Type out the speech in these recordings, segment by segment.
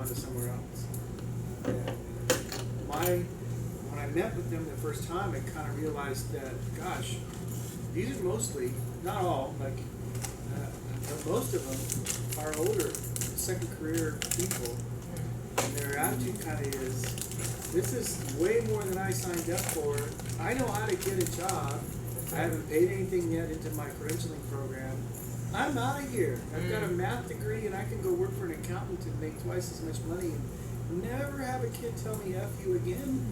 to somewhere else. And when I met with them the first time, I kind of realized that, gosh, these are mostly, not all, like, but most of them are older, second career people, and their attitude kind of is, this is way more than I signed up for. I know how to get a job. I haven't paid anything yet into my credentialing program. I'm out of here. I've got a math degree and I can go work for an accountant and make twice as much money and never have a kid tell me F you again.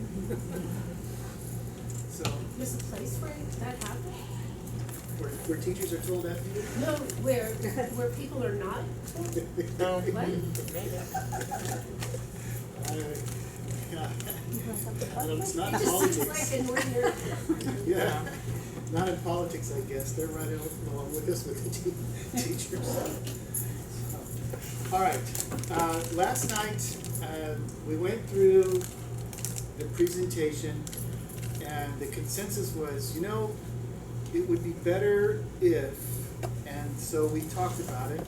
So, There's a place where that happens? where teachers are told F you? No, where people are not told? No. What? It's not It in just seems politics. like an ordinary. Yeah, not in politics, I guess. They're right along with us with the teachers. All right, last night, we went through the presentation and the consensus was, it would be better if, and so we talked about it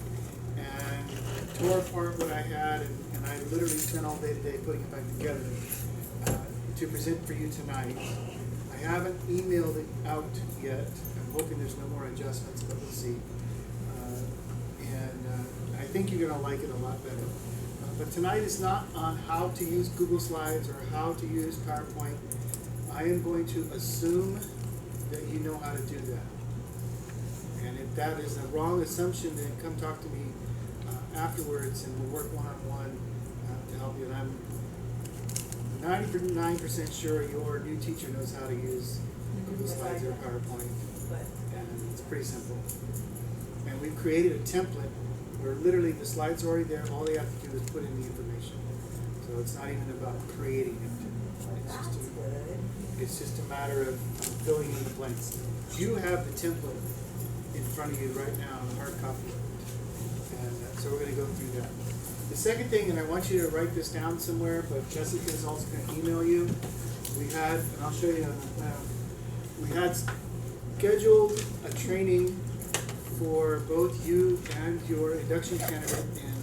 and tore apart what I had and I literally spent all day today putting it back together to present for you tonight. I haven't emailed it out yet. I'm hoping there's no more adjustments, but we'll see. I think you're going to like it a lot better. But tonight is not on how to use Google Slides or how to use PowerPoint. I am going to assume that you know how to do that. And if that is a wrong assumption, then come talk to me afterwards and we'll work one-on-one to help you. And I'm 99% sure your new teacher knows how to use Google Slides or PowerPoint. And it's pretty simple. And we've created a template where literally the slides are already there. All they have to do is put in the information. So it's not even about creating it. It's just a matter of filling in the blanks. You have the template in front of you right now, the hard copy. And so we're going to go through that. The second thing, and I want you to write this down somewhere, but Jessica is also going to email you. We had, and I'll show you now, we had scheduled a training for both you and your induction candidate in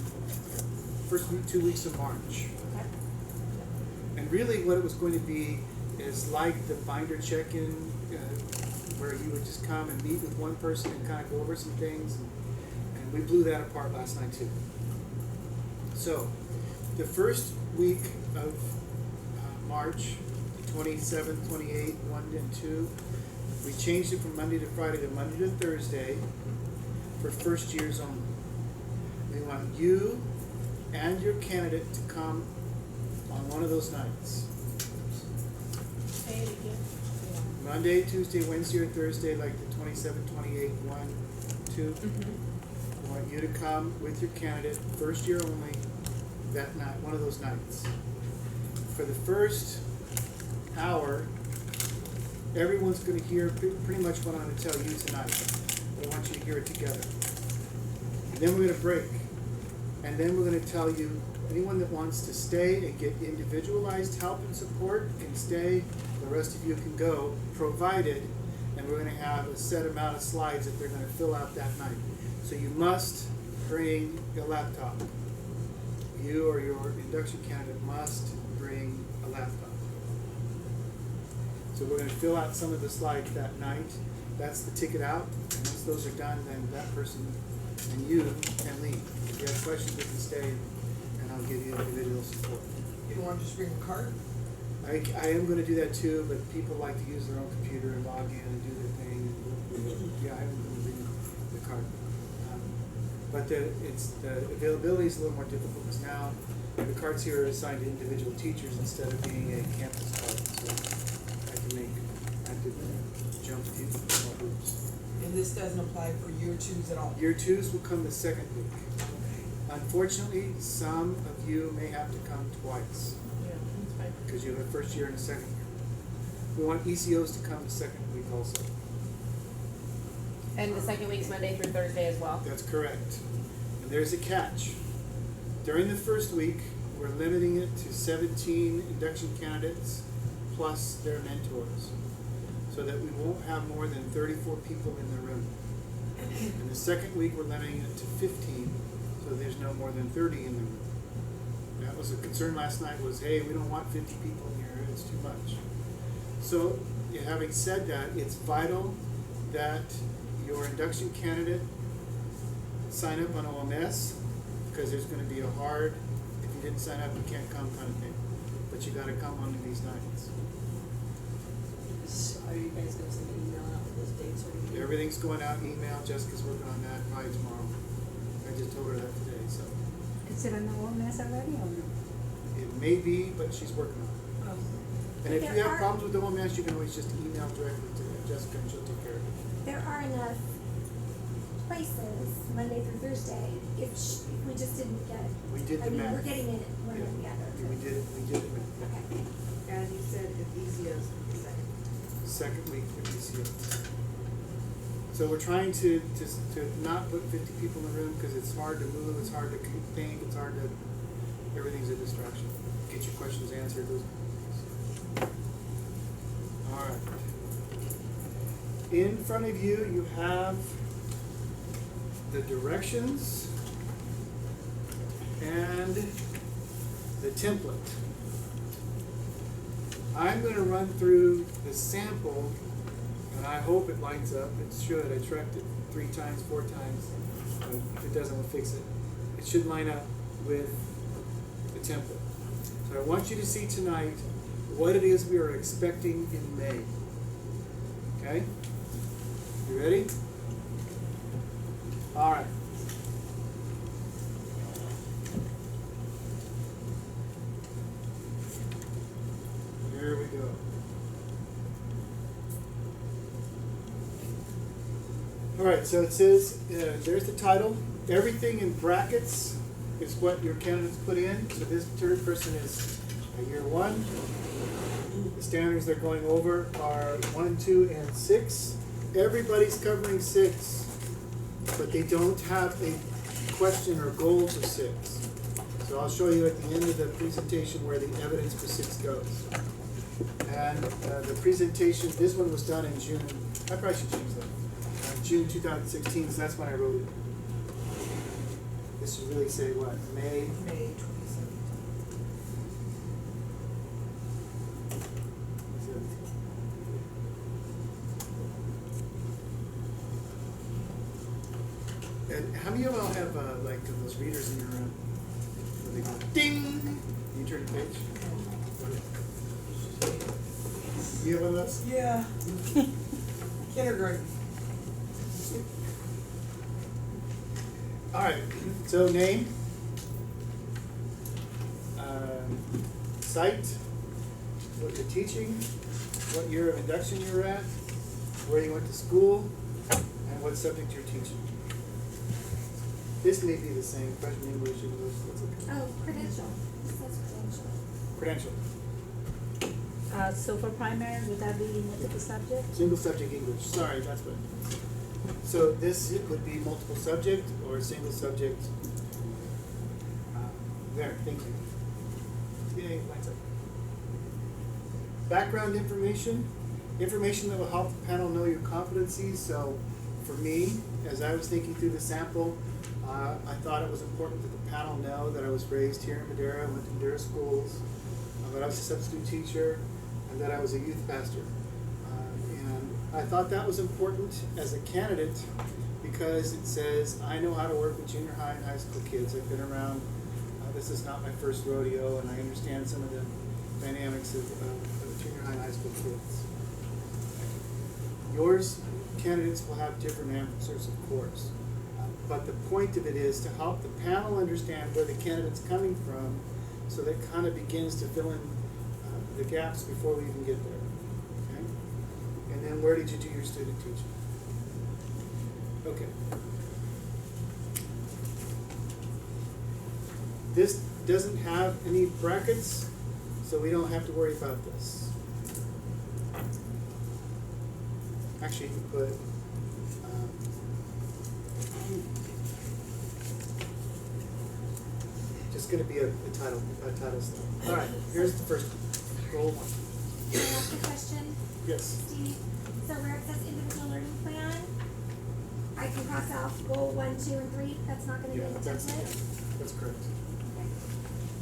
first 2 weeks of March. And really what it was going to be is like the binder check-in, where you would just come and meet with one person and kind of go over some things. And we blew that apart last night too. So, the first week of March, 27th, 28th, 1 and 2, we changed it from Monday to Friday to Monday to Thursday for first years only. We want you and your candidate to come on one of those nights. Say it again. Monday, Tuesday, Wednesday, or Thursday, like the 27th, 28th, 1, 2. I want you to come with your candidate, first year only, that night, one of those nights. For the first hour, everyone's going to hear pretty much what I'm going to tell you tonight. But I want you to hear it together. And then we're going to break. And then we're going to tell you, anyone that wants to stay and get individualized help and support can stay. The rest of you can go, provided, and we're going to have a set amount of slides that they're going to fill out that night. So you must bring a laptop. You or your induction candidate must bring a laptop. So we're going to fill out some of the slides that night. That's the ticket out. And once those are done, then that person and you can leave. If you have questions, we can stay and I'll give you individual support. You don't want to just bring a card? I am going to do that too, but people like to use their own computer and log in and do their thing. Yeah, I am going to bring the card. But the availability is a little more difficult because now the cards here are assigned to individual teachers instead of being a campus card. So I could jump through more hoops. And this doesn't apply for year twos at all? Year twos will come the second week. Unfortunately, some of you may have to come twice Yeah, that's fine. because you have a first year and a second year. We want ECOs to come the second week also. And the second week's Monday through Thursday as well? That's correct. And there's a catch. During the first week, we're limiting it to 17 induction candidates plus their mentors, so that we won't have more than 34 people in the room. And the second week, we're limiting it to 15, so there's no more than 30 in the room. That that was a concern last night was, hey, we don't want 50 people in here, it's too much. So, having said that, it's vital that your induction candidate sign up on OMS, because there's gonna be a hard, if you didn't sign up, you can't come kind of thing. But you gotta come on these nights. Are you guys gonna send an email out with those dates or anything? Everything's going out, email, Jessica's working on that probably tomorrow. I just told her that today, so. Is it on the OMS already or no? It may be, but she's working on it. And if you There have are- problems with the OMS, you can always just email directly to Jessica and she'll take care of it. There are enough places, Monday through Thursday, if we just didn't get, We did I the mean, math. we're getting it, we're Yeah. together. Yeah, we did it. Okay. And you said as easy as the second. Second week with DCO. So we're trying to not put 50 people in the room because it's hard to move, it's hard to think, it's hard to, everything's a distraction. Get your questions answered, those things. All right. In front of you, you have the directions and the template. I'm going to run through the sample, and I hope it lines up. It should. I tracked it 3 times, 4 times. If it doesn't, we'll fix it. It should line up with the template. So I want you to see tonight what it is we are expecting in May. Okay? You ready? All right. Here we go. All right, so it says, there's the title. Everything in brackets is what your candidates put in. So this third person is year 1. The standards they're going over are 1, 2, and 6. Everybody's covering 6, but they don't have a question or goal for 6. So I'll show you at the end of the presentation where the evidence for 6 goes. And the presentation, this one was done in June. I probably should change that. June 2016, so that's when I wrote it. This should really say what? May. May 27th. And how many of y'all have like those readers in your room? Where they go ding. You turn the page. You have one of those? Yeah. Kindergarten. All right. So name, site, what you're teaching, what year of induction you were at, where you went to school, and what subject you're teaching. This may be the same freshman English, that's okay. Oh, credential. This says credential. Credential. So for primary, would that be multiple subject? Single subject English. Sorry, that's what. So this would be multiple subject or single subject. There, thank you. Yay, lights up. Background information. Information that will help the panel know your competencies. So for me, as I was thinking through the sample, I thought it was important that the panel know that I was raised here in Madera, went to Madera schools, that I was a substitute teacher, and that I was a youth pastor. And I thought that was important as a candidate because it says I know how to work with junior high and high school kids. I've been around, this is not my first rodeo, and I understand some of the dynamics of junior high and high school kids. Yours, candidates will have different answers, of course. But the point of it is to help the panel understand where the candidate's coming from so that kind of begins to fill in the gaps before we even get there. Okay? And then where did you do your student teaching? Okay. This doesn't have any brackets, so we don't have to worry about this. Actually, you can put just going to be a title stuff. All right, here's the first one. Goal 1. Can I ask a question, Yes. Steve? So where it says individual learning plan, I can cross out goal 1, 2, and 3. That's not going to Yeah, be in the that's template. correct. Okay.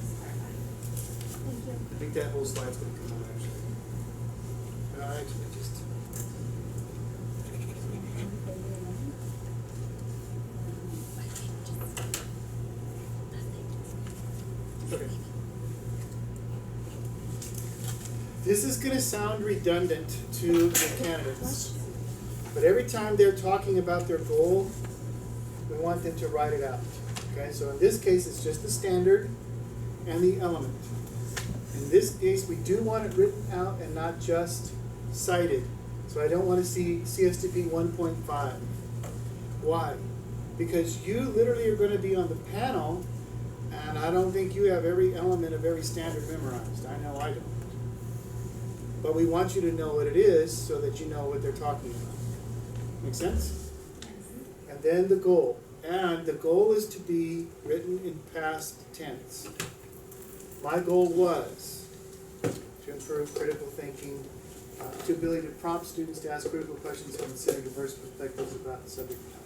Sorry about I think that whole slide's gonna come out actually. Actually, just. Okay. This is gonna sound redundant to the candidates, but every time they're talking about their goal, we want them to write it out. Okay, so in this case, it's just the standard and the element. In this case, we do want it written out and not just cited. So I don't want to see CSTP 1.5. Why? Because you literally are going to be on the panel, and I don't think you have every element of every standard memorized. I know I don't. But we want you to know what it is so that you know what they're talking about. Make sense? And then the goal. And the goal is to be written in past tense. My goal was to improve critical thinking, to ability to prompt students to ask critical questions and consider diverse perspectives about the subject matter.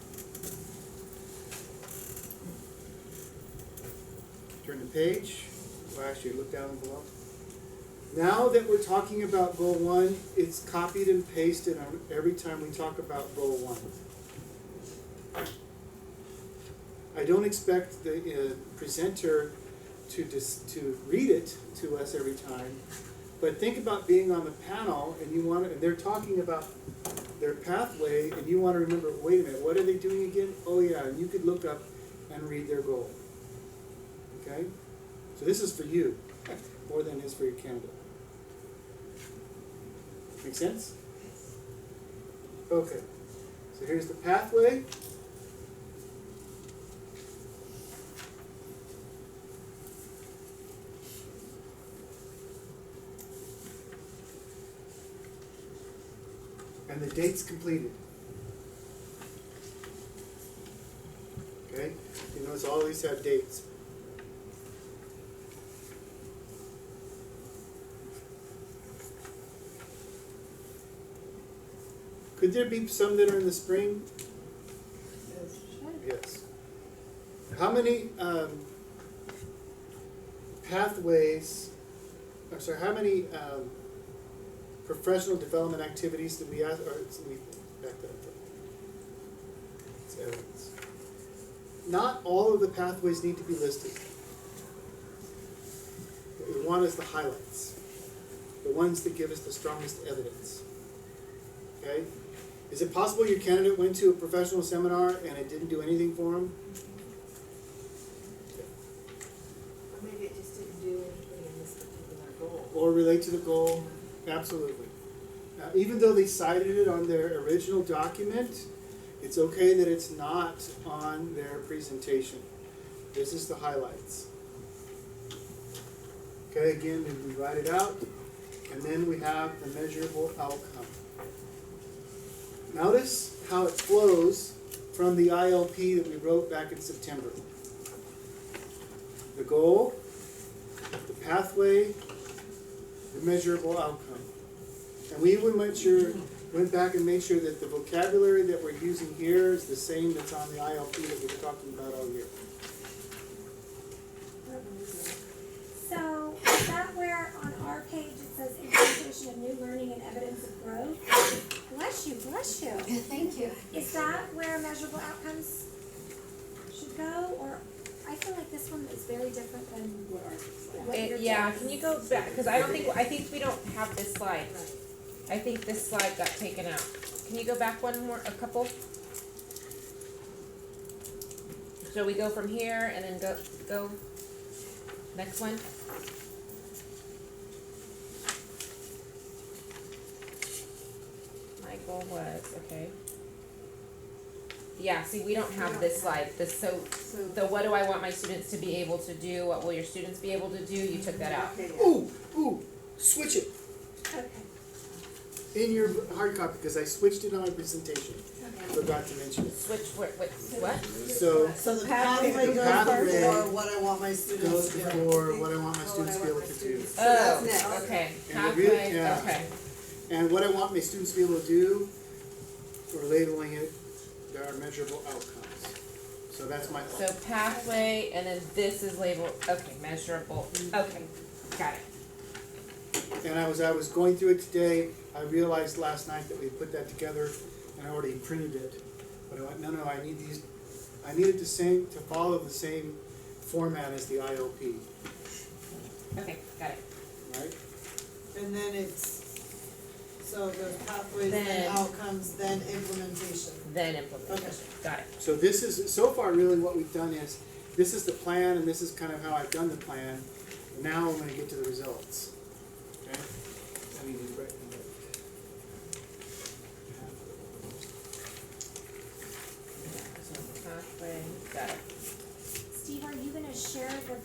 Turn the page. Well, actually, look down below. Now that we're talking about goal 1, it's copied and pasted on every time we talk about goal 1. I don't expect the presenter to read it to us every time, but think about being on the panel and you want to, and they're talking about their pathway, and you want to remember, wait a minute, what are they doing again? Oh yeah, and you could look up and read their goal. Okay? So this is for you more than it is for your candidate. Make sense? Okay. So here's the pathway. And the dates completed. Okay? You notice all these have dates. Could there be some that are in the spring? Yes. How many pathways, I'm sorry, how many professional development activities did we ask, or let me back that up. It's evidence. Not all of the pathways need to be listed. What we want is the highlights, the ones that give us the strongest evidence. Okay? Is it possible your candidate went to a professional seminar and it didn't do anything for him? Or maybe it just didn't do anything in this particular goal. Or relate to the goal? Absolutely. Even though they cited it on their original document, it's okay that it's not on their presentation. This is the highlights. Okay, again, we write it out, and then we have the measurable outcome. Notice how it flows from the ILP that we wrote back in September. The goal, the pathway, the measurable outcome. And we went back and made sure that the vocabulary that we're using here is the same that's on the ILP that we were talking about all year. So, is that where on our page it says implementation of new learning and evidence of growth? Bless you, bless you. Thank you. Is that where measurable outcomes should go, or I feel like this one is very different than what you're doing. Yeah, can you go back, cause I think we don't have this slide. I think this slide got taken out. Can you go back a couple? So we go from here and then go, next one. My goal was, okay. Yeah, see, we don't have this slide, so what do I want my students to be able to do, what will your students be able to do, you took that out. Okay, Ooh, switch it Okay, in your hard copy, because I switched it on my presentation. okay. Forgot to mention it. Switch, what? So, So the pathway pathway goes pathway first, or what I want my students goes to do. before what I want my students to be able to do. So that's next. Oh, okay, And the real- pathway, yeah. okay. And what I want my students to be able to do, we're labeling it, there are measurable outcomes. So that's my So pathway, and then this is labeled, okay, measurable, okay, got it. And I was going through it today, I realized last night that we put that together and I already printed it. But I went, no, I need these, I need it to follow the same format as the IOP, Okay, got it. right? And then it's, so there's pathways, Then- then outcomes, then implementation. Then implementation, got it. So this is, so far really what we've done is, this is the plan and this is kind of how I've done the plan. Now I'm gonna get to the results, okay? I mean, right, Pathway, got it. Steve, are you gonna share the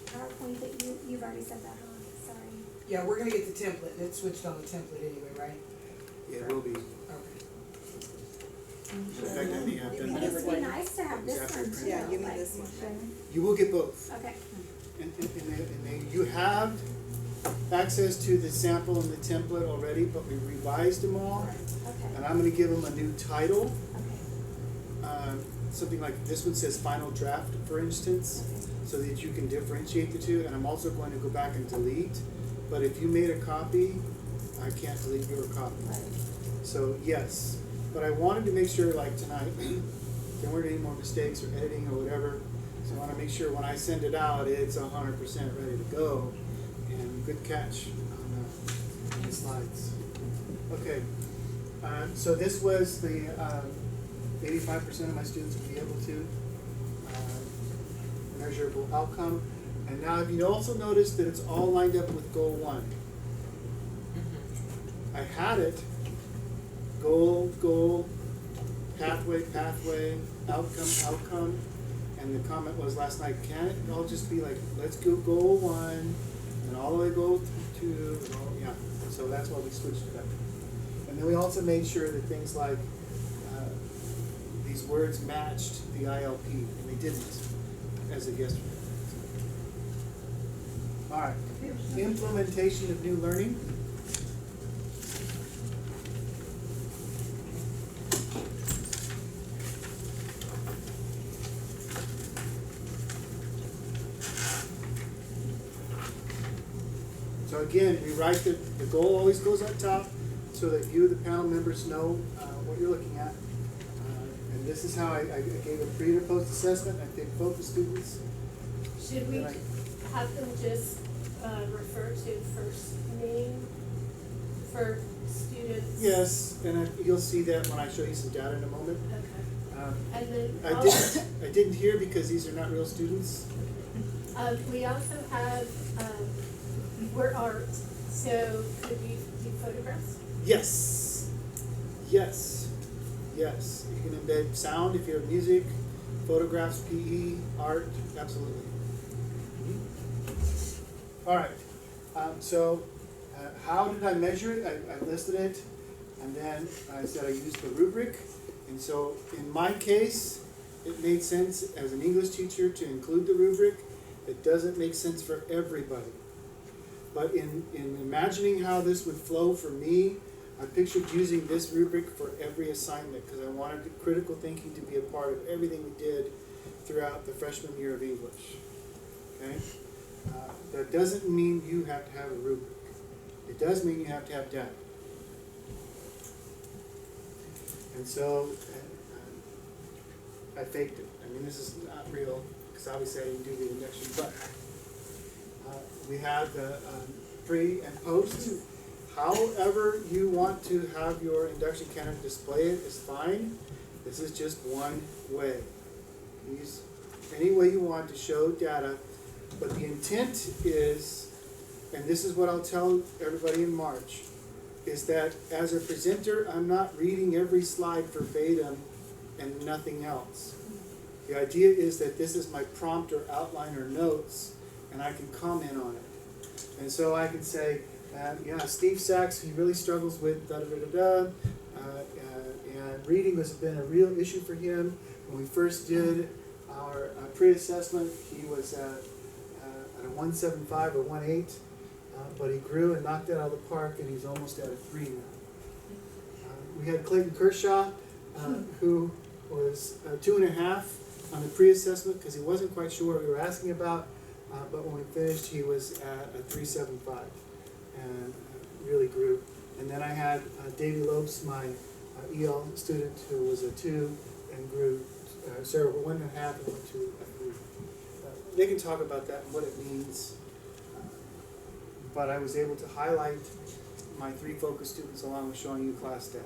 PowerPoint that you've already said that on, sorry. Yeah, we're gonna get the template, it's switched on the template anyway, right? yeah, it will be. Okay. In fact, I think I've done But that. it'd be nice to have this Exactly. one too. Yeah, give me like- this one. You will get both. Okay, You have access to the sample and the template already, but we revised them all. okay, And I'm gonna give them a new title, okay, something like this one says final draft, for instance, so that you can differentiate the two. And I'm also going to go back and delete, but if you made a copy, I can't delete your copy. right. So yes, but I wanted to make sure, like tonight, there weren't any more mistakes or editing or whatever. So I wanna make sure when I send it out, it's 100% ready to go. And good catch on the slides. Okay, so this was the 85% of my students will be able to measurable outcome. And now if you also notice that it's all lined up with goal 1. I had it goal, pathway, outcome, and the comment was last night, can it all just be like, let's go goal 1, and all the way goal 2, and all, yeah, so that's why we switched it up. And then we also made sure that things like, these words matched the ILP, and they didn't, as of yesterday. All right, implementation of new learning. So again, we write the goal always goes up top so that you, the panel members, know what you're looking at. And this is how I gave a pre and post assessment. I picked both the students. Should we Then I- have them just refer to first name for students? Yes, and you'll see that when I show you some data in a moment. Okay, And and then I didn't hear because these are not real students. we also have, we're art, so could we do photographs? Yes, yes, yes. You can embed sound if you have music, photographs, PE, art, absolutely. All right, so how did I measure it? I listed it, and then I said I used the rubric. And so in my case, it made sense as an English teacher to include the rubric. It doesn't make sense for everybody. But in imagining how this would flow for me, I pictured using this rubric for every assignment because I wanted critical thinking to be a part of everything we did throughout the freshman year of English. Okay? That doesn't mean you have to have a rubric. It does mean you have to have data. And so I faked it. I mean, this is not real because obviously I didn't do the induction, but we have the pre and post. However you want to have your induction candidate display it is fine. This is just one way. Use any way you want to show data, but the intent is, and this is what I'll tell everybody in March, is that as a presenter, I'm not reading every slide verbatim and nothing else. The idea is that this is my prompt or outline or notes, and I can comment on it. And so I can say, yeah, Steve Sachs, he really struggles with da-da-da-da-da, and reading has been a real issue for him. When we first did our pre-assessment, he was at a 175 or 18, but he grew and knocked it out of the park, and he's almost at a 3 now. We had Clayton Kershaw, who was 2.5 on the pre-assessment because he wasn't quite sure what we were asking about. but when we finished, he was at a 3.75 and really grew. And then I had Davy Lopes, my EL student, who was a 2 and grew, sorry, 1.5 and went to a 3. They can talk about that and what it means. But I was able to highlight my 3 focus students along with showing you class data.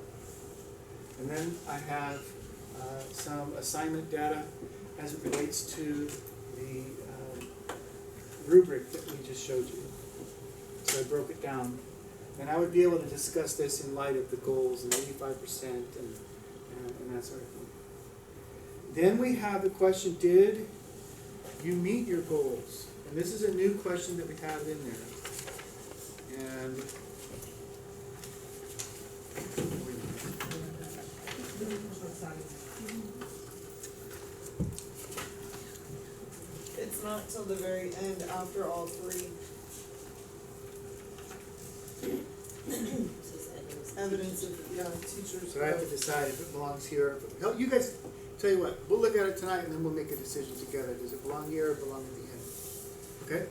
And then I have some assignment data as it relates to the rubric that we just showed you. So I broke it down. And I would be able to discuss this in light of the goals and 85% and that sort of thing. Then we have the question, did you meet your goals? And this is a new question that we have in there. And It's not till the very end after all 3 evidence of, teachers. so I have to decide if it belongs here. You guys, tell you what, we'll look at it tonight and then we'll make a decision together. Does it belong here or belong at the end? Okay?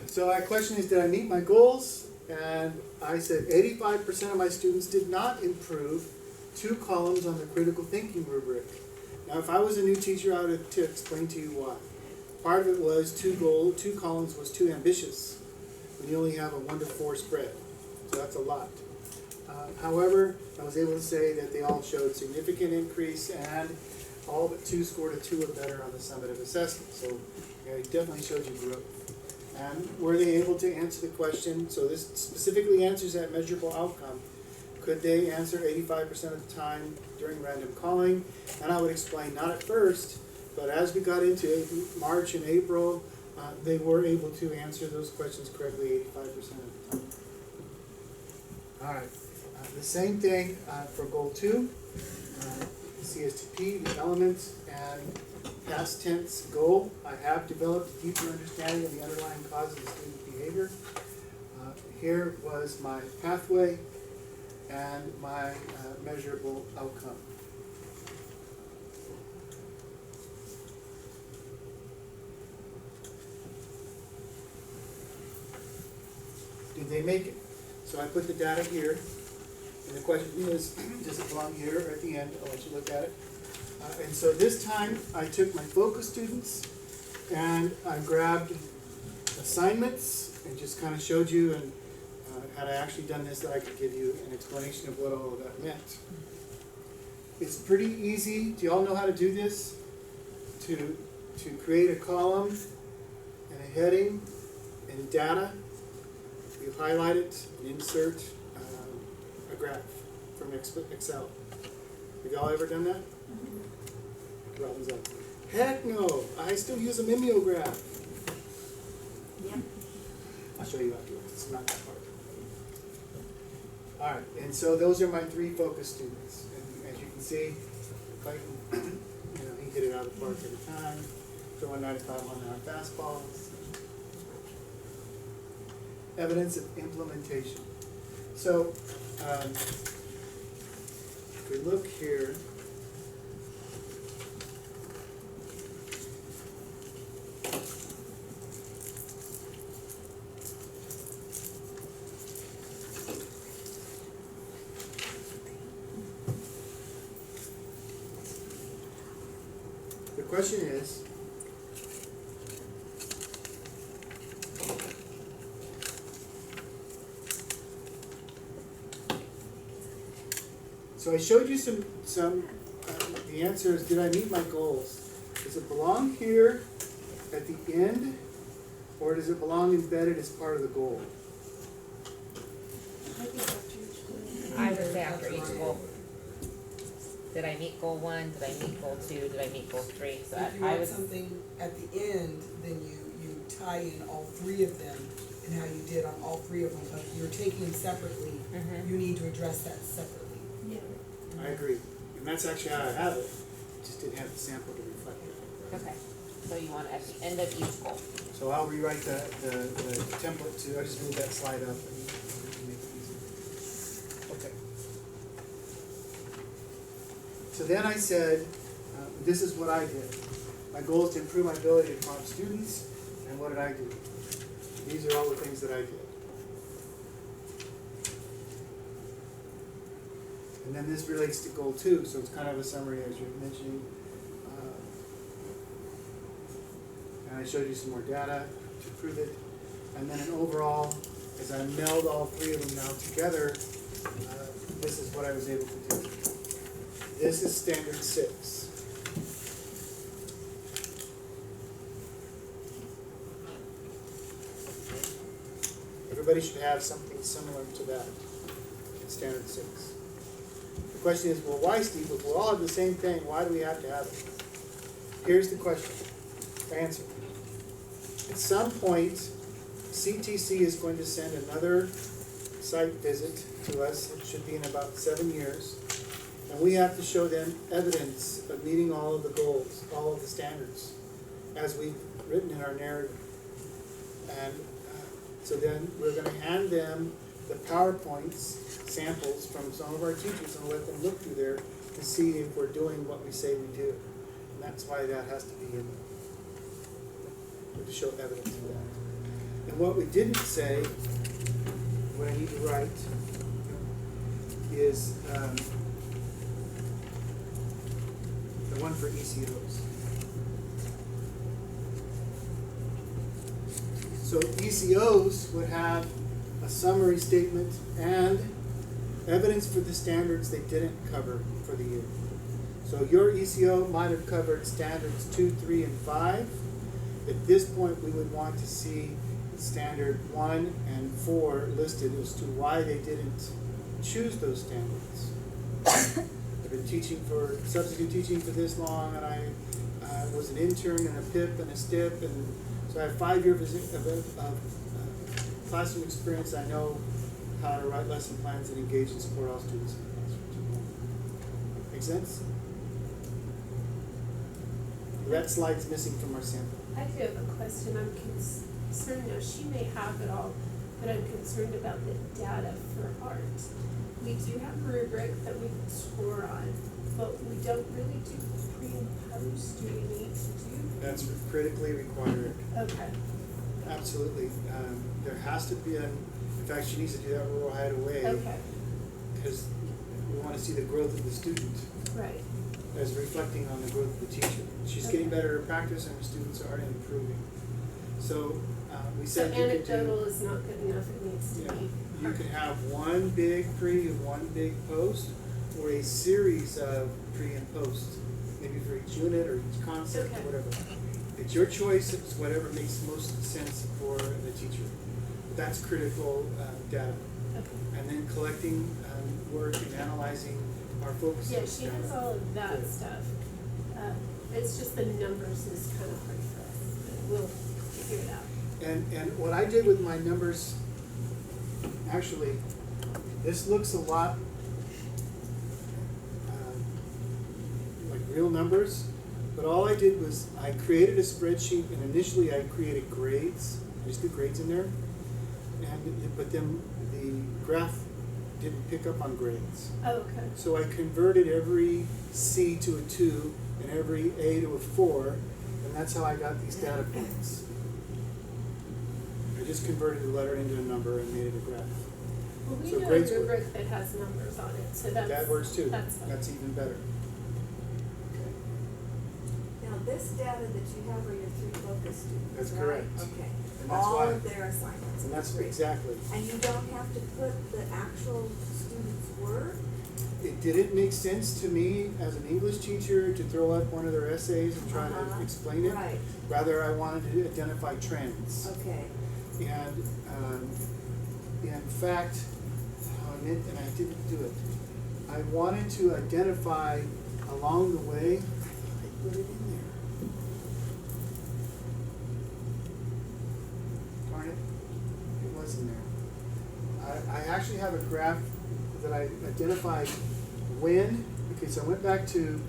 So my question is, did I meet my goals? And I said 85% of my students did not improve 2 columns on the critical thinking rubric. Now, if I was a new teacher, I would have to explain to you why. Part of it was 2 columns was too ambitious when you only have a 1 to 4 spread. So that's a lot. However, I was able to say that they all showed significant increase and all but 2 scored a 2 or better on the summative assessment. So it definitely showed you growth. And were they able to answer the question? So this specifically answers that measurable outcome. Could they answer 85% of the time during random calling? And I would explain, not at first, but as we got into March and April, they were able to answer those questions correctly 85% of the time. All right, the same thing for goal 2, CSTP, the elements and past tense goal. I have developed a deeper understanding of the underlying causes of student behavior. Here was my pathway and my measurable outcome. Did they make it? So I put the data here, and the question is, does it belong here or at the end? I'll let you look at it. And so this time, I took my focus students, and I grabbed assignments, and just kind of showed you, and had I actually done this, I could give you an explanation of what all of that meant. It's pretty easy. Do you all know how to do this? To create a column and a heading and data. You highlight it and insert a graph from Excel. Have y'all ever done that? Robin's up. Heck no! I still use a mimeograph. Yep. I'll show you afterwards. It's not that hard. All right, and so those are my 3 focus students. And as you can see, Clayton, he hit it out of the park every time. Throwing 95-mile-an-hour fastballs. Evidence of implementation. So, if we look here, the question is, so I showed you the answer is, did I meet my goals? Does it belong here at the end, or does it belong embedded as part of the goal? I would say after each goal. Did I meet goal 1? Did I meet goal 2? Did I meet goal 3? So If you I want would. something at the end, then you tie in all 3 of them and how you did on all 3 of them. But if you're taking them separately, you need to address that separately. I agree, and that's actually how I have it. Just didn't have the sample to reflect it. Okay. So you want at the end of each goal. So I'll rewrite the template to, I just move that slide up and make it easier. Okay. So then I said, this is what I did. My goal is to improve my ability to prompt students, and what did I do? These are all the things that I did. And then this relates to goal 2, so it's kind of a summary as you're mentioning. And I showed you some more data to prove it. And then an overall, as I meld all 3 of them now together, this is what I was able to do. This is standard 6. Everybody should have something similar to that in standard 6. The question is, well, why, Steve? If we all have the same thing, why do we have to have it? Here's the question. Answer. At some point, CTC is going to send another site visit to us. It should be in about 7 years. And we have to show them evidence of meeting all of the goals, all of the standards, as we've written in our narrative. And so then we're going to hand them the PowerPoints, samples from some of our teachers, and let them look through there to see if we're doing what we say we do. And that's why that has to be in there. To show evidence of that. And what we didn't say, what I need to write, is the one for ECOs. So ECOs would have a summary statement and evidence for the standards they didn't cover for the year. So your ECO might have covered standards 2, 3, and 5. At this point, we would want to see standard 1 and 4 listed as to why they didn't choose those standards. I've been teaching for, substitute teaching for this long, and I was an intern and a PIP and a STIP, and so I have 5 years of classroom experience. I know how to write lesson plans and engage and support all students in the classroom. Make sense? That slide's missing from our sample. I do have a question. I'm concerned, now she may have it all, but I'm concerned about the data for art. We do have a rubric that we score on, but we don't really do pre and post. Do we need to do? That's critically required. Okay. Absolutely. There has to be in fact, she needs to do that right away. Okay. Because we want to see the growth of the student Right. as reflecting on the growth of the teacher. She's getting better at practice and her students are improving. So we So said you could anecdotal do, is not good enough. It needs to be. you can have one big pre and one big post, or a series of pre and post, maybe for each unit or each concept Okay. or whatever. It's your choice. It's whatever makes most sense for the teacher. That's critical data. Okay. And then collecting work and analyzing our focus. Yeah, she has all of that Good. stuff. It's just the numbers is kind of hard for us. But we'll figure it out. And what I did with my numbers, actually, this looks a lot like real numbers, but all I did was I created a spreadsheet, and initially I created grades. I just did grades in there, but then the graph didn't pick up on grades. Oh, okay. So I converted every C to a 2 and every A to a 4, and that's how I got these data points. I just converted the letter into a number and made it a graph. Well, we So do a grades work. rubric that has numbers on it, so that's. That works too. That's fine. That's even better. Now, this data that you have are your 3 focus students, That's right? correct. Okay. And that's All why- of their assignments. And that's Great. exactly. And you don't have to put the actual student's work? It didn't make sense to me as an English teacher to throw up one of their essays and try Uh-huh. to explain it. Right, Rather, I wanted to identify trends. okay. And in fact, how I meant, and I didn't do it. I wanted to identify along the way. I put it in there. Darn it, it was in there. I actually have a graph that I identified when. Okay, so I went back to.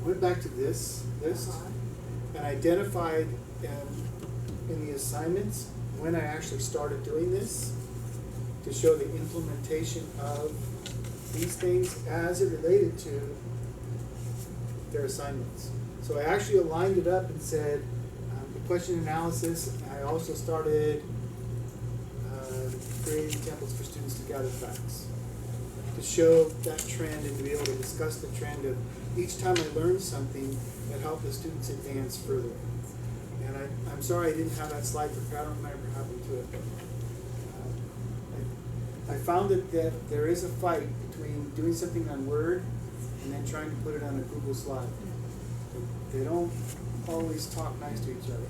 Went back to this list Uh-huh. and identified in the assignments when I actually started doing this, to show the implementation of these things as it related to their assignments. So I actually aligned it up and said, the question analysis, I also started creating templates for students to gather facts, to show that trend and to be able to discuss the trend of each time I learned something that helped the students advance further. And I'm sorry I didn't have that slide prepared. I don't remember what happened to it. But, I found that there is a fight between doing something on Word and then trying to put it on a Google slide. They don't always talk nice to each other.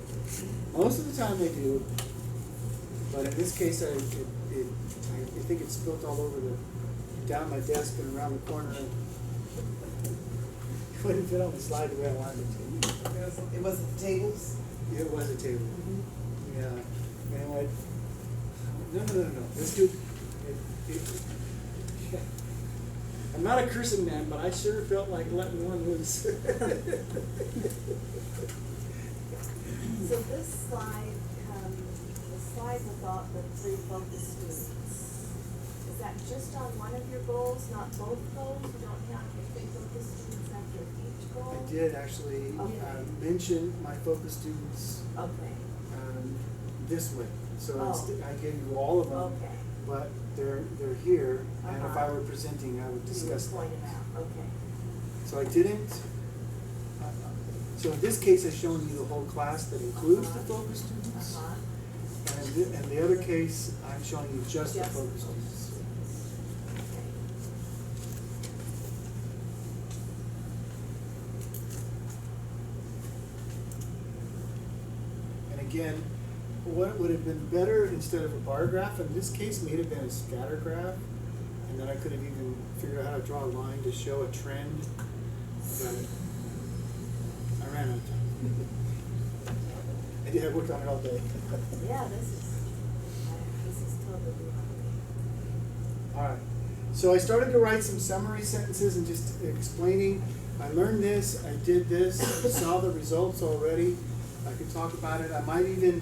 Most of the time they do, but in this case, I think it spilled all over down my desk and around the corner. And it wouldn't fit on the slide the way I wanted it to. It wasn't the tables? It was a table. Yeah. And I went, no. Let's do yeah. I'm not a cursing man, but I sure felt like letting one loose. So this slide, the slide with all the 3 focus students, is that just on one of your goals, not both goals? You don't have your 3 focus students after each goal? I did actually Okay. mention my focus students Okay, this way. So Oh. I gave you all of them, okay. but they're here, and if Uh-huh. I were presenting, I would You would discuss point them. it out, okay. So I didn't. So in this case, I've shown you the whole class that includes the focus students, Uh-huh. and the other case, I'm showing you just the Just the focus focus students. Okay. And again, what would have been better instead of a bar graph in this case may have been a scatter graph, and then I could have even figured out how to draw a line to show a trend. But I ran out of time. I worked on it all day. Yeah, this is totally All right. So I started to write some summary sentences and just explaining, I learned this, I did this, saw the results already. I could talk about it. I might even,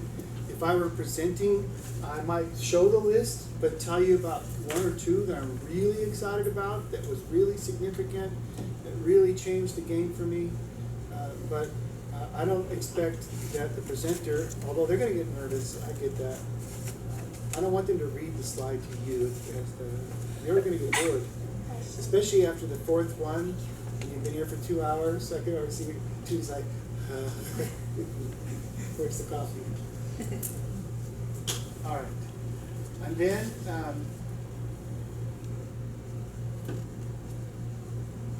if I were presenting, I might show the list, but tell you about 1 or 2 that I'm really excited about, that was really significant, that really changed the game for me. But I don't expect that the presenter, although they're going to get nervous, I get that. I don't want them to read the slide to you. They're going to get bored, especially after the 4th one. And you've been here for 2 hours. I can already see Tu's like, where's the coffee? All right, and then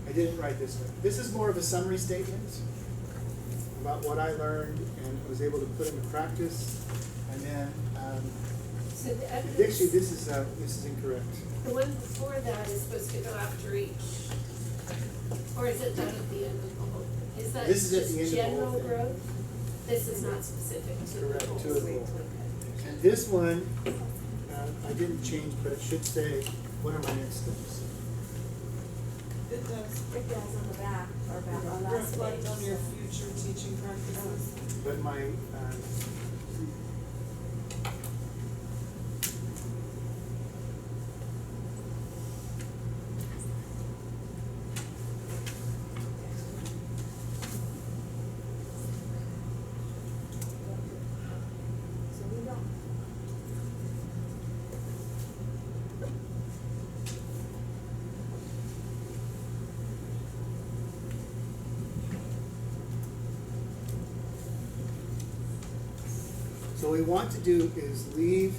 I didn't write this one. This is more of a summary statement about what I learned and was able to put into practice, and then. So the evidence. Actually, this is incorrect. The one before that is supposed to go after each, or is it done at the end of the whole? Is that This is at just the end of the whole general thing. growth? This is not specific to the Correct, goals. to the goal. And this one, I didn't change, but it should say, what are my next steps? It does. It does on the back, or back on that Reflect page. on your future teaching practices. But my, So we don't. so what we want to do is leave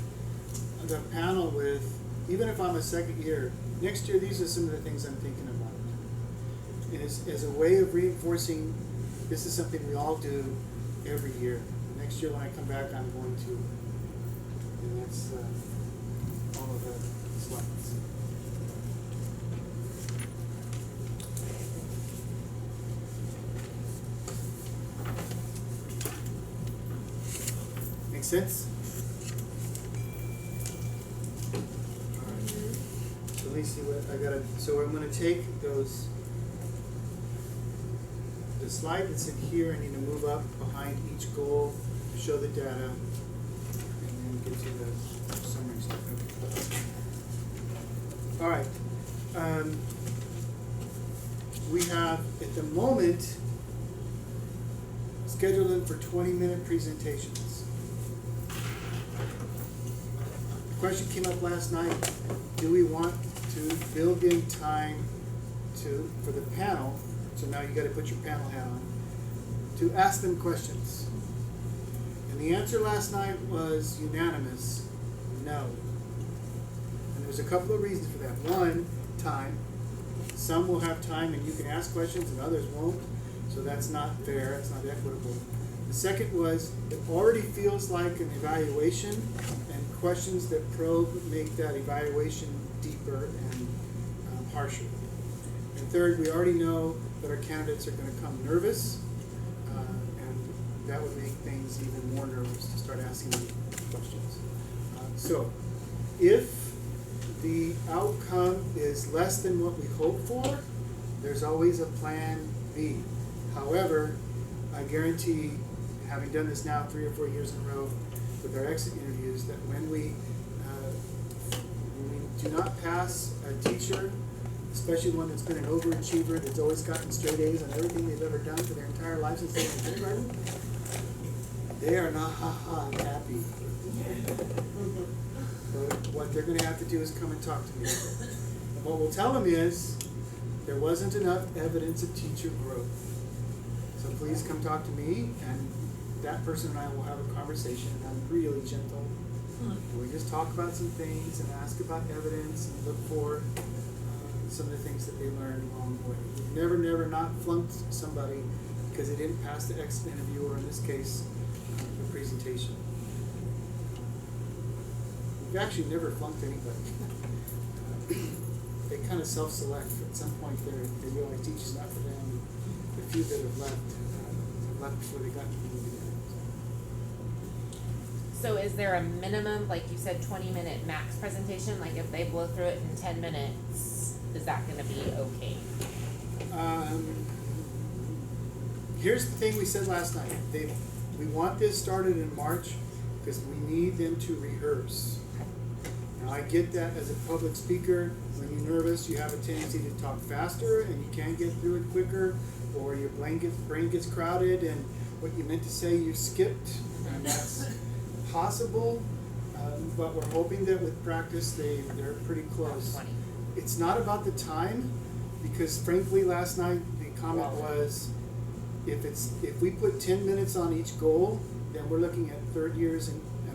the panel with, even if I'm a second year, next year, these are some of the things I'm thinking about. As a way of reinforcing, this is something we all do every year. Next year when I come back, I'm going to, and that's all of the slides. Make sense? Alright. So let me see what I gotta, so I'm gonna take those, the slide that's in here, I need to move up behind each goal, show the data, and then get to the summary stuff. All right. We have, at the moment, scheduled them for 20-minute presentations. The question came up last night, do we want to build in time for the panel, so now you gotta put your panel hat on, to ask them questions? And the answer last night was unanimous, no. And there's a couple of reasons for that. One, time. Some will have time and you can ask questions and others won't, so that's not fair, it's not equitable. The second was, it already feels like an evaluation, and questions that probe make that evaluation deeper and harsher. And third, we already know that our candidates are gonna come nervous, and that would make things even more nervous to start asking them questions. So, if the outcome is less than what we hope for, there's always a plan B. However, I guarantee, having done this now 3 or 4 years in a row with our exit interviews, that when we do not pass a teacher, especially one that's been an overachiever, that's always gotten straight A's on everything they've ever done for their entire lives since they were in kindergarten, they are not happy. But what they're gonna have to do is come and talk to me. And what we'll tell them is, there wasn't enough evidence of teacher growth. So please come talk to me, and that person and I will have a conversation, and I'm really gentle. And we just talk about some things and ask about evidence and look for some of the things that they learned along the way. We've never not flunked somebody because they didn't pass the exit interview, or in this case, the presentation. We've actually never flunked anybody. They kind of self-select. At some point, they realize teaching's not for them. The few that have left before they got to the beginning. So is there a minimum, like you said, 20-minute max presentation? Like if they blow through it in 10 minutes, is that gonna be okay? Here's the thing we said last night. We want this started in March because we need them to rehearse. Now I get that as a public speaker, when you're nervous, you have a tendency to talk faster and you can't get through it quicker, or your brain gets crowded and what you meant to say you skipped, and that's possible, but we're hoping that with practice they're pretty close. 20. It's not about the time, because frankly last night the comment was, if we put 10 minutes on each goal, then we're looking at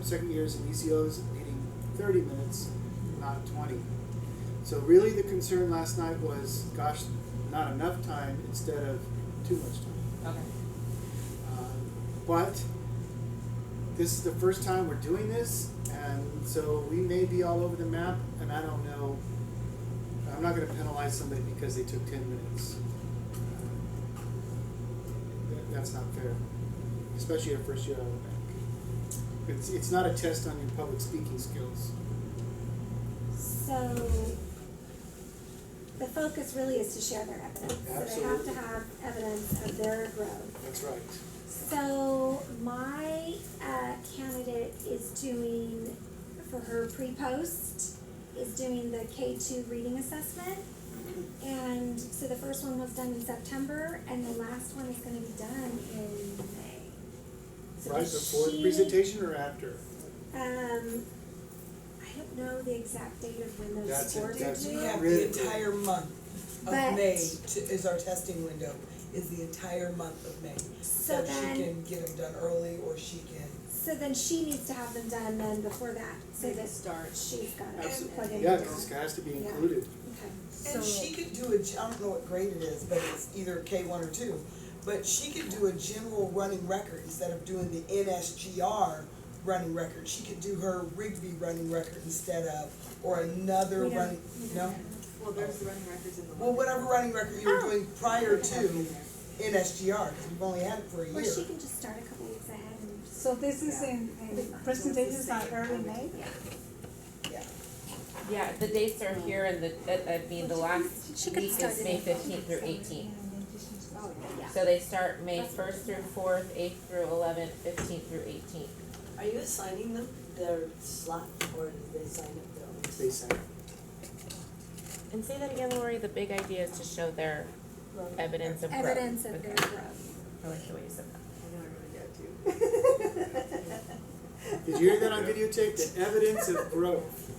second years in ECOs needing 30 minutes, not 20. So really the concern last night was, gosh, not enough time instead of too much time. Okay. But this is the first time we're doing this, and so we may be all over the map, and I don't know. I'm not going to penalize somebody because they took 10 minutes. That's not fair, especially your first year out of the bank. It's not a test on your public speaking skills. So, the focus really is to share their evidence. So they have to have evidence of their growth. That's right. So my candidate is doing, for her pre-post, is doing the K2 reading assessment. And so the first one was done in September, and the last one is gonna be done in May. So Right before the presentation or after? I don't know the exact date of when those That's scores it, are that's due. We have Really? the entire month of But- May is our testing window, is the entire month of May. So she then, can get them done early, or she can. so then she needs to have them done then before that, so Maybe that start. she's got to Absolutely. plug in. Yeah, because it has to be Yeah. included. Okay. And she could do I don't know what grade it is, but it's either K1 or 2. But she could do a general running record instead of doing the NSGR running record. She could do her Rigby running record instead of, or another We don't- running, we don't no? have- Well, there's the running records in the. Well, whatever running record you were Oh. doing prior to NSGR, because we've only had it for a year. Or she can just start a couple weeks ahead and. So this is in presentations are early May? Yeah. Yeah. Yeah, the dates are here, and the last She could week start is it May in 15th through 18th. Yeah. So they start May 1st through 4th, 8th through 11th, 15th through 18th. Are you assigning them? their slot, or do they sign up their own? They say. And say that again, Lori, the big idea is to show their evidence of growth. Evidence of Okay. their growth. I like the way you said that. Did you hear that on videotape? The evidence of growth.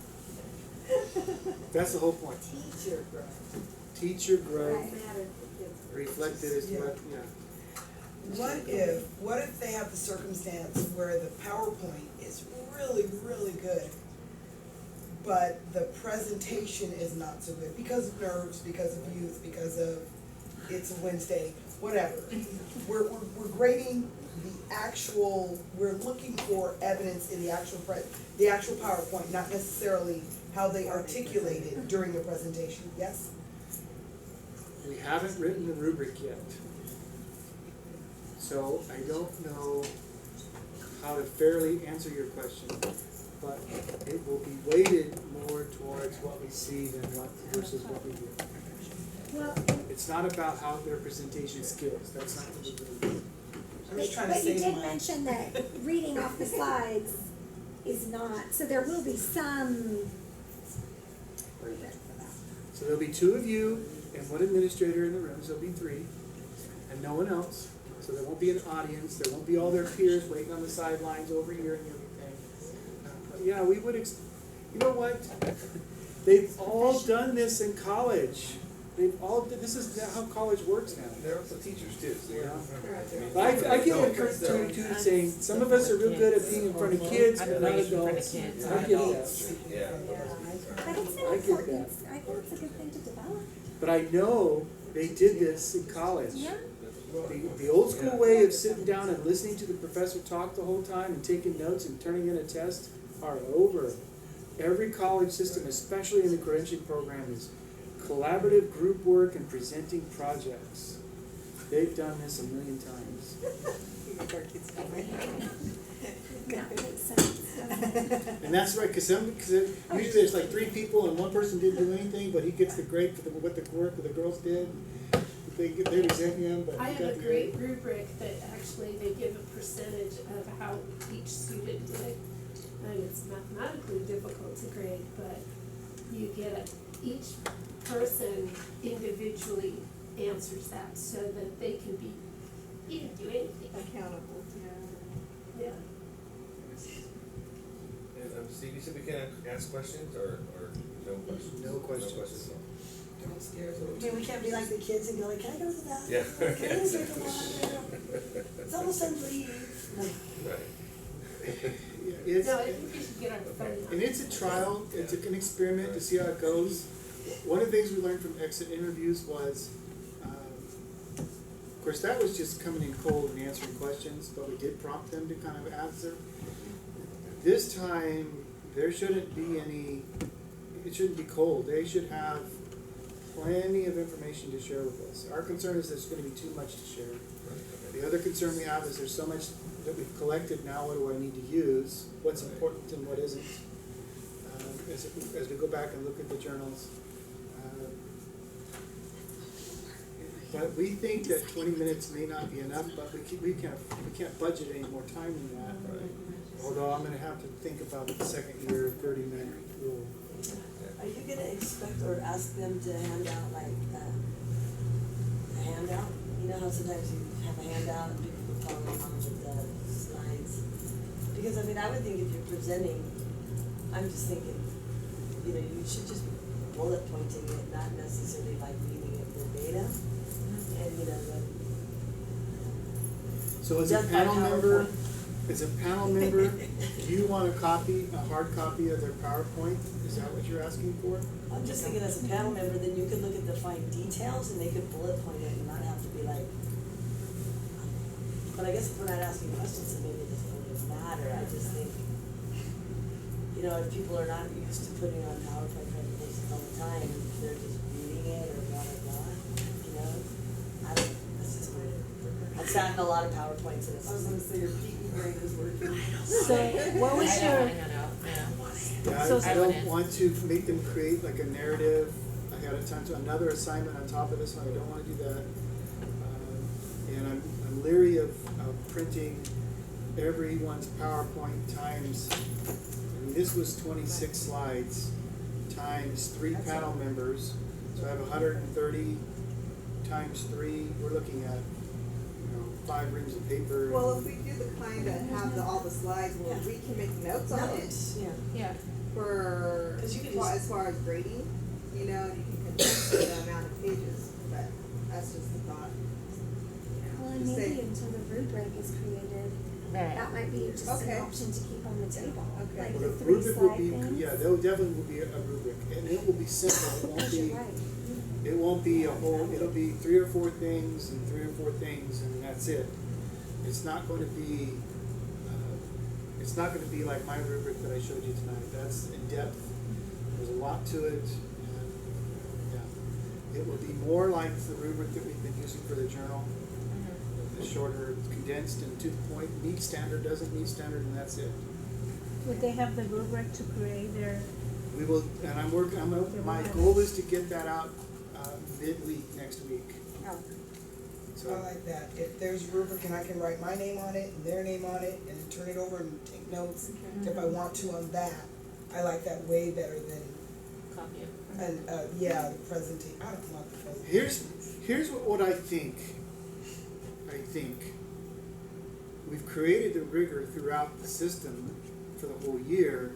That's the whole point. Teacher growth. Teacher growth Right. Matter for kids. reflected as Yeah. what, yeah. What if they have the circumstance where the PowerPoint is really, really good, but the presentation is not so good because of nerves, because of youth, because of it's a Wednesday, whatever. We're grading the actual, we're looking for evidence in the actual the actual PowerPoint, not necessarily how they articulate it during the presentation, yes? We haven't written the rubric yet. So I don't know how to fairly answer your question, but it will be weighted more towards what we see than what versus what we do. Well, It's not about how their presentation skills, that's not what we're doing. I'm just trying to but you save did mine. mention that reading off the slides is not, so there will be some rubric for that. So there'll be two of you and one administrator in the room, so there'll be three, and no one else. So there won't be an audience, there won't be all their peers waiting on the sidelines over here and everything. But yeah, we would, you know what? They've all done this in college. They've all, this is how college works now. They're also teachers too, so Yeah. you're. I give it credit to saying, some of us are real good at being in front of kids, I'm but not great in front of adults. kids, I not get adults. that. Yeah. But it's an I get important, that. I think it's a good thing to develop. But I know they did this in college. Yeah. The old school way of sitting down and listening to the professor talk the whole time and taking notes and turning in a test are over. Every college system, especially in the credentialing program, is collaborative group work and presenting projects. They've done this a million times. That makes sense. And that's right, cause usually there's like three people and one person didn't do anything, but he gets the grade for what the work that the girls did. They resent him, but I he have got a the great grade. rubric that actually they give a percentage of how each student did. And it's mathematically difficult to grade, but you get each person individually answers that so that they can be, you didn't do anything. Accountable, Yeah. And Steve, you said we can ask questions or no questions? No questions. No questions, no. Don't scare them. I mean, we can't be like the kids and go like, can I go to the bathroom? Yeah. Can I go to the water? It's almost time to leave. Right. It's, No, I think we should get our phone. and it's a trial, it's an experiment to see how it goes. One of the things we learned from exit interviews was, of course, that was just coming in cold and answering questions, but we did prompt them to kind of answer. This time, there shouldn't be any, it shouldn't be cold. They should have plenty of information to share with us. Our concern is there's gonna be too much to share. The other concern we have is there's so much that we've collected now, what do I need to use? What's important and what isn't? As we go back and look at the journals. But we think that 20 minutes may not be enough, but we can't budget any more time than that. Although I'm gonna have to think about the second year 30-minute rule. Are you gonna expect or ask them to hand out like, a handout? You know how sometimes you have a handout and people follow along with the slides? Because I mean, I would think if you're presenting, I'm just thinking, you know, you should just be bullet pointing it, not necessarily like reading it verbatim. And you know, So as a Done by panel member, PowerPoint. do you want a hard copy of their PowerPoint? Is that what you're asking for? I'm just thinking as a panel member, then you could look at the fine details and they could bullet point it and not have to be like. But I guess if we're not asking questions, then maybe it doesn't really matter, I just think, you know, if people are not used to putting on PowerPoint presentations all the time, if they're just reading it or blah, blah, blah, you know, I don't, that's just my, I've sat in a lot of PowerPoints and it's. I was gonna say your PE brain is working. So what was your, Yeah, So- I don't want to make them create like a narrative ahead of time, so another assignment on top of this one, I don't wanna do that. And I'm leery of printing everyone's PowerPoint times, I mean, this was 26 slides times 3 panel members. So I have 130 times 3. We're looking at, 5 reams of paper. Well, if we do the kind that have all the slides, where we can make notes on it Yeah. Yeah. for, 'Cause you could well, just- as far as grading, you can condense the amount of pages, but that's just the thought. Well, and Just maybe say- until the rubric is created, Right. that might be just Okay. an option to keep on the table. Okay. Like Well, the the 3 rubric will slide be, things. yeah, there definitely will be a rubric, and it will be simple. It won't Yes, be, you're right. it won't be a whole. It'll be 3 or 4 things and 3 or 4 things, and that's it. It's not going to be. It's not going to be like my rubric that I showed you tonight. That's in depth. There's a lot to it. And, yeah, it will be more like the rubric that we've been using for the journal. The shorter, condensed, and to the point. Meet standard, doesn't meet standard, and that's it. Would they have the rubric to create their, We will, and I'm working. My goal is to get that out midweek next week. Oh. So I like that. If there's a rubric and I can write my name on it and their name on it and turn it over and take notes if I want to on that, I like that way better than, Copy it. and, the presentation. I don't want the presentation. here's what I think. I think we've created the rigor throughout the system for the whole year.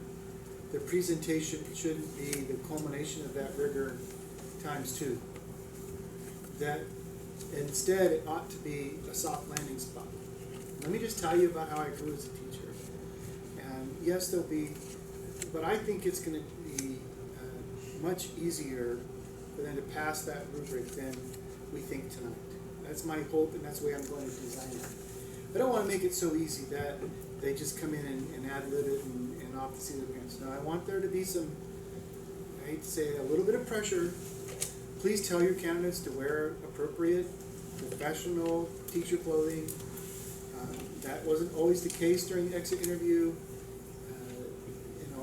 The presentation shouldn't be the culmination of that rigor times 2. That instead it ought to be a soft landing spot. Let me just tell you about how I grew as a teacher. And yes, there'll be, but I think it's going to be much easier for them to pass that rubric than we think tonight. That's my hope, and that's the way I'm going to design it. I don't want to make it so easy that they just come in and ad-lib it and off the seat of their pants. No, I want there to be some, I hate to say it, a little bit of pressure. Please tell your candidates to wear appropriate, professional teacher clothing. That wasn't always the case during the exit interview.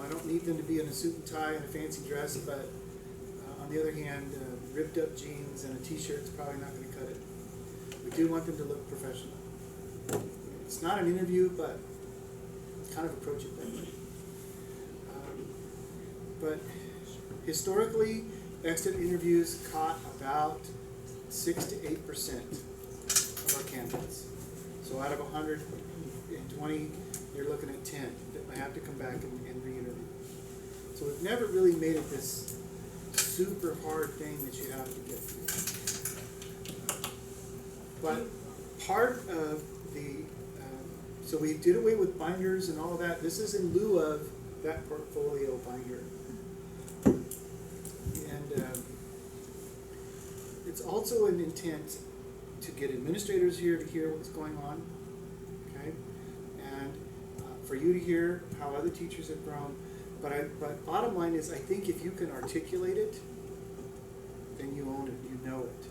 I don't need them to be in a suit and tie and a fancy dress, but on the other hand, ripped up jeans and a t-shirt is probably not going to cut it. We do want them to look professional. It's not an interview, but kind of approach it that way. But historically, exit interviews caught about 6 to 8% of our candidates. So out of 120, you're looking at 10 that might have to come back and re-interview. So we've never really made it this super hard thing that you have to get through. But part of the, so we did away with binders and all of that. This is in lieu of that portfolio binder. And it's also an intent to get administrators here to hear what's going on, okay? And for you to hear how other teachers have grown. But bottom line is, I think if you can articulate it, then you own it, you know it.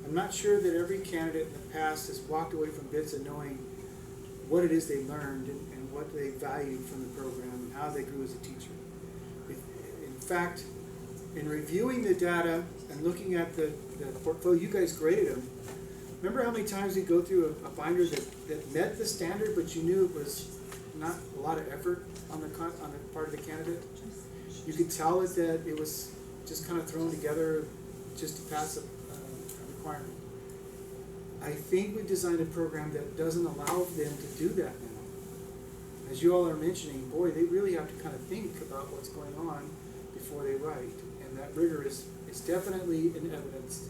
I'm not sure that every candidate in the past has walked away from BITSA and knowing what it is they learned and what they valued from the program and how they grew as a teacher. In fact, in reviewing the data and looking at the portfolio, you guys graded them. Remember how many times we go through a binder that met the standard, but you knew it was not a lot of effort on the part of the candidate? You could tell it that it was just kind of thrown together just to pass a requirement. I think we designed a program that doesn't allow them to do that now. As you all are mentioning, boy, they really have to kind of think about what's going on before they write. And that rigor is definitely in evidence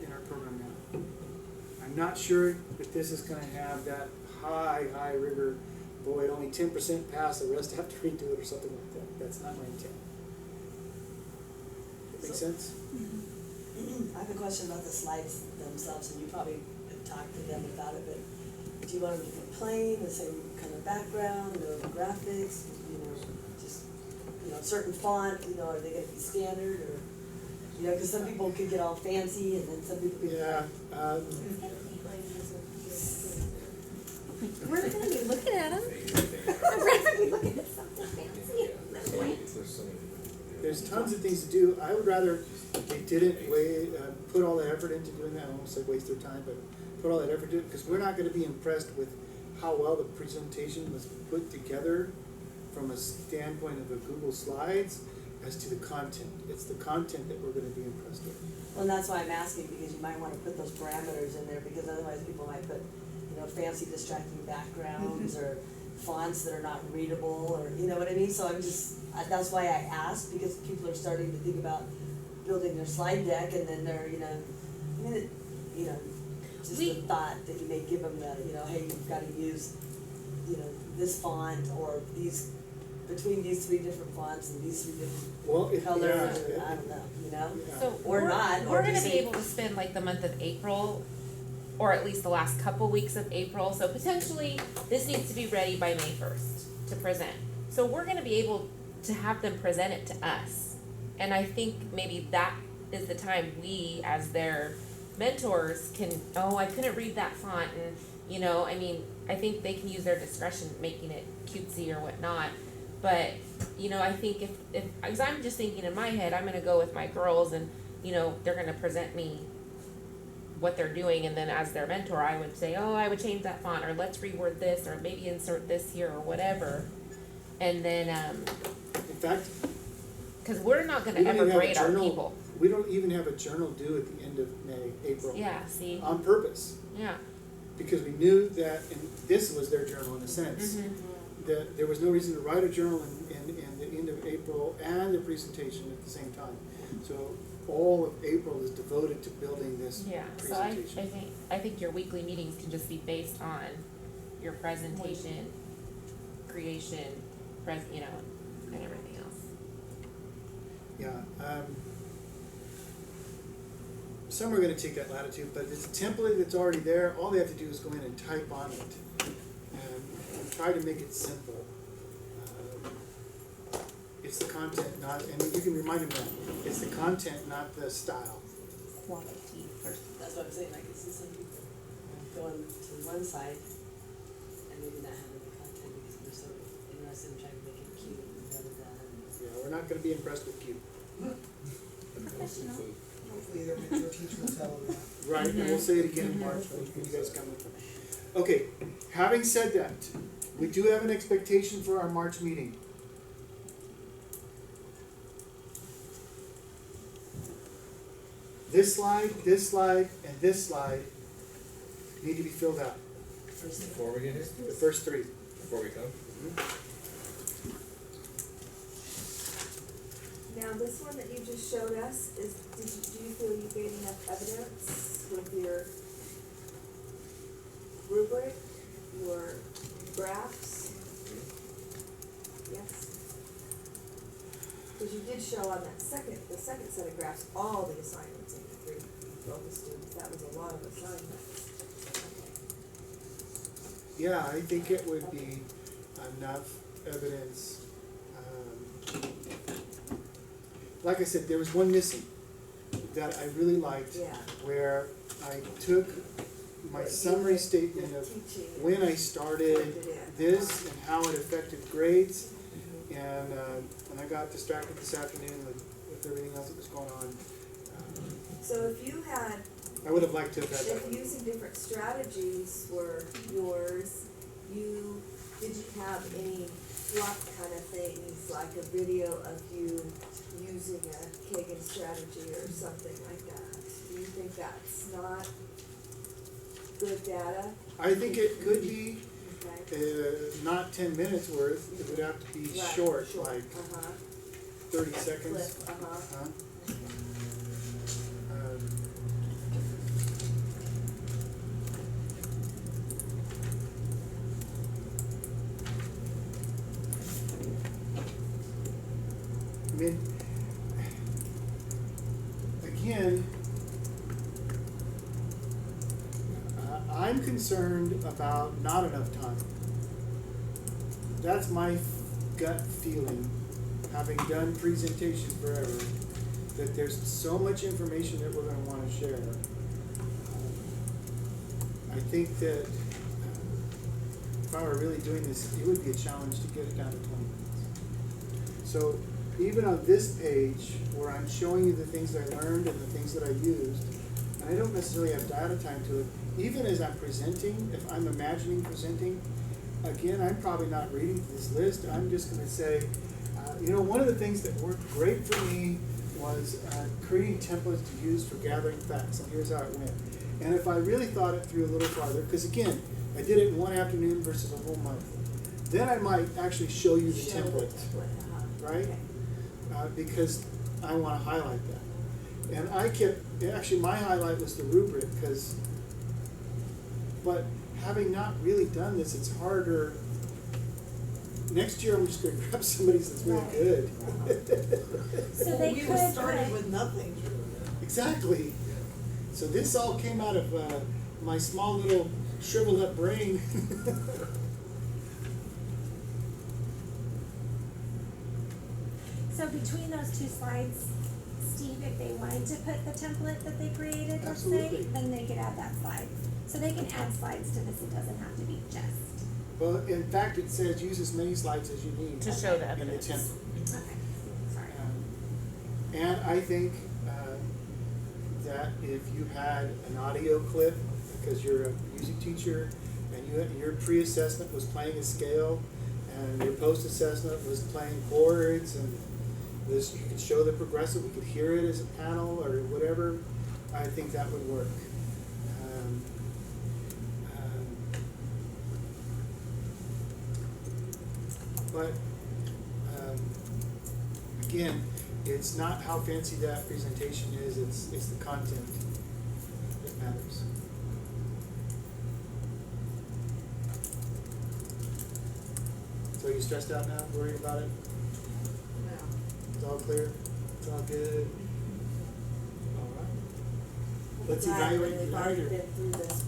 in our program now. I'm not sure that this is going to have that high rigor. Boy, only 10% pass, the rest have to redo it or something like that. That's not my intent. Make sense? I have a question about the slides themselves, and you probably have talked to them about it, but do you want them to be plain, the same kind of background, no graphics, just, certain font, are they gonna be standard, or, because some people could get all fancy, and then some people could. Yeah. We're not gonna be looking at them. We're gonna be looking at something fancy. There's tons of things to do. I would rather they didn't put all the effort into doing that. I won't say waste their time, but put all that effort into it, because we're not going to be impressed with how well the presentation was put together from a standpoint of a Google Slides as to the content. It's the content that we're gonna be impressed with. Well, and that's why I'm asking, because you might wanna put those parameters in there, because otherwise people might put, fancy distracting backgrounds or fonts that are not readable, or, you know what I mean? So that's why I asked, because people are starting to think about building their slide deck, and then they're, just the thought that you may give them hey, you've gotta use, this font, or between these 3 different fonts and these 3 different colors, or I don't know, Yeah. So Or we're, not, or we're gonna just be say- able to spend like the month of April, or at least the last couple weeks of April, so potentially this needs to be ready by May 1st to present. So we're gonna be able to have them present it to us. And I think maybe that is the time we, as their mentors, can, I couldn't read that font, and, I think they can use their discretion making it cutesy or whatnot. But, I think if, because I'm just thinking in my head, I'm gonna go with my girls and, they're gonna present me what they're doing, and then as their mentor, I would say, I would change that font, or let's reword this, or maybe insert this here, or whatever. And then, In fact, cause we're not gonna we don't ever even have a grade our journal, people. we don't even have a journal due at the end of May, April. Yeah, see, On purpose, yeah. because we knew that, and this was their journal in a sense. That there was no reason to write a journal in the end of April and the presentation at the same time. So all of April is devoted to building this Yeah, so I presentation. think your weekly meetings can just be based on your presentation, creation, and everything else. Yeah, some are gonna take that latitude, but it's a template that's already there, all they have to do is go in and type on it and try to make it simple. It's the content, not, and you can remind them that, it's the content, not the style. Quality first. That's what I'm saying, I can see some people going to one side and maybe not having the content because they're so interested in trying to make it cute and Yeah, we're not gonna be impressed with cute. Hopefully their teacher will tell them that. Right, and we'll say it again in March when you guys come with them. Okay, having said that, we do have an expectation for our March meeting. This slide, and this slide need to be filled out, Before we get here, the first 3. before we come. Now, this one that you just showed us, do you feel you gained enough evidence with your rubric, your graphs? Yes? Because you did show on the second set of graphs, all the assignments in the 3 focus students, that was a lot of assignments. Yeah, I think it would be enough evidence. Like I said, there was one missing that I really liked, Yeah. where I took my What you summary had statement been of teaching and when I started printed in. this and how it affected grades. And I got distracted this afternoon with everything else that was going on. So if you had, I would have liked to have had that if one. using different strategies were yours, did you have any fluff kind of things, like a video of you using a Kagan strategy or something like that? Do you think that's not good data? I think it could be Okay. not 10 minutes worth. It would have to be Right, short, like Uh-huh. 30 seconds. Clip, uh-huh. Huh? I mean, again, I'm concerned about not enough time. That's my gut feeling, having done presentations forever, that there's so much information that we're gonna wanna share. I think that if I were really doing this, it would be a challenge to get it down to 20 minutes. So even on this page, where I'm showing you the things I learned and the things that I used, and I don't necessarily have data time to it, even as I'm presenting, if I'm imagining presenting, again, I'm probably not reading this list, I'm just gonna say, you know, one of the things that worked great for me was creating templates to use for gathering facts, and here's how it went. And if I really thought it through a little farther, because again, I did it in one afternoon versus a whole month, then I might actually show you the Show the template, template, right? Okay. Because I wanna highlight that. And I kept, actually my highlight was the rubric, but having not really done this, it's harder. Next year, I'm just gonna grab somebody that's really Right. good. So they We could were starting put- with nothing. Exactly. So this all came out of my small little shriveled up brain. So between those two slides, Steve, if they wanted to put the template that they created, let's say, Absolutely. then they could add that slide. So they can add slides to this, it doesn't have to be just. Well, in fact, it says use as many slides as you need. To show the in evidence. template. Okay, sorry. And I think that if you had an audio clip, because you're a music teacher, and your pre-assessment was playing a scale, and your post-assessment was playing chords, and this, you could show the progressive, we could hear it as a panel or whatever, I think that would work. But again, it's not how fancy that presentation is, it's the content that matters. So you stressed out now, worried about it? No. It's all clear? It's all good? All right. Let's Glad evaluate They've the already writer. been through this